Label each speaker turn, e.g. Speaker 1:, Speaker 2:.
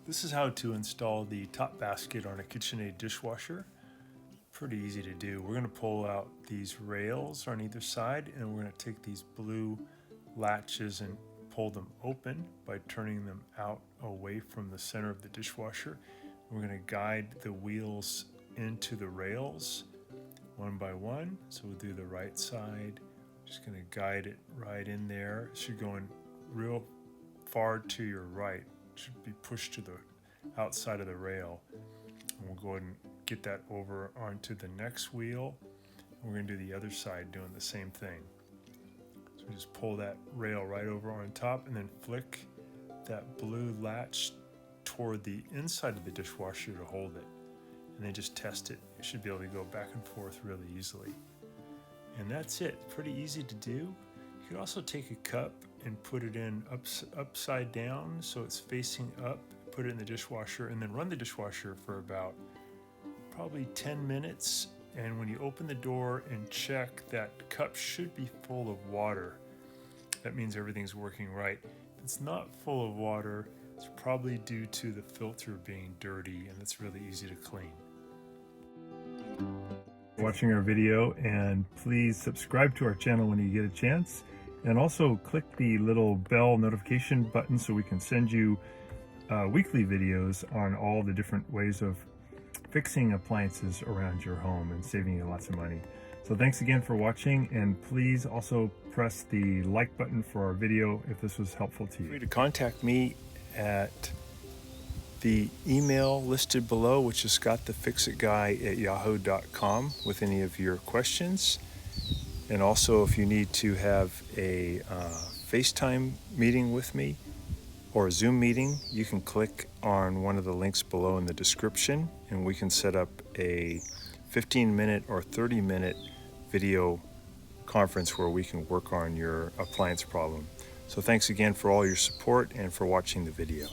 Speaker 1: This is how to install the top basket on a Kitchenaid dishwasher. Pretty easy to do. We're going to pull out these rails on either side, and we're going to take these blue latches and pull them open by turning them out away from the center of the dishwasher. We're going to guide the wheels into the rails one by one. So we'll do the right side. Just going to guide it right in there. It should go in real far to your right. It should be pushed to the outside of the rail. And we'll go ahead and get that over onto the next wheel. We're going to do the other side doing the same thing. So we just pull that rail right over on top and then flick that blue latch toward the inside of the dishwasher to hold it. And then just test it. You should be able to go back and forth really easily. And that's it. Pretty easy to do. You could also take a cup and put it in upside down so it's facing up, put it in the dishwasher, and then run the dishwasher for about probably 10 minutes. And when you open the door and check, that cup should be full of water. That means everything's working right. If it's not full of water, it's probably due to the filter being dirty, and it's really easy to clean. Watching our video, and please subscribe to our channel when you get a chance, and also click the little bell notification button so we can send you weekly videos on all the different ways of fixing appliances around your home and saving you lots of money. So thanks again for watching, and please also press the like button for our video if this was helpful to you. Feel free to contact me at the email listed below, which is scottthefixitguy@yahoo.com, with any of your questions. And also, if you need to have a FaceTime meeting with me or a Zoom meeting, you can click on one of the links below in the description, and we can set up a 15-minute or 30-minute video conference where we can work on your appliance problem. So thanks again for all your support and for watching the video.